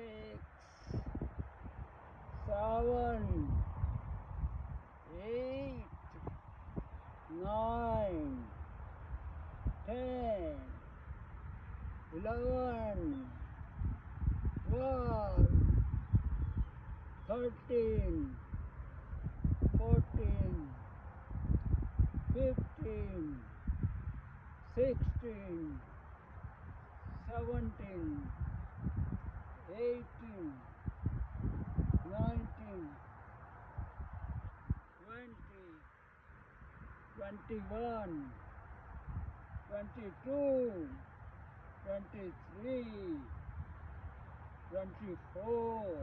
6, 7, 8, 9, 10, 11, 12, 13, 14, 15, 16, 17, 18, 19, 20, 21, 22, 23, 24.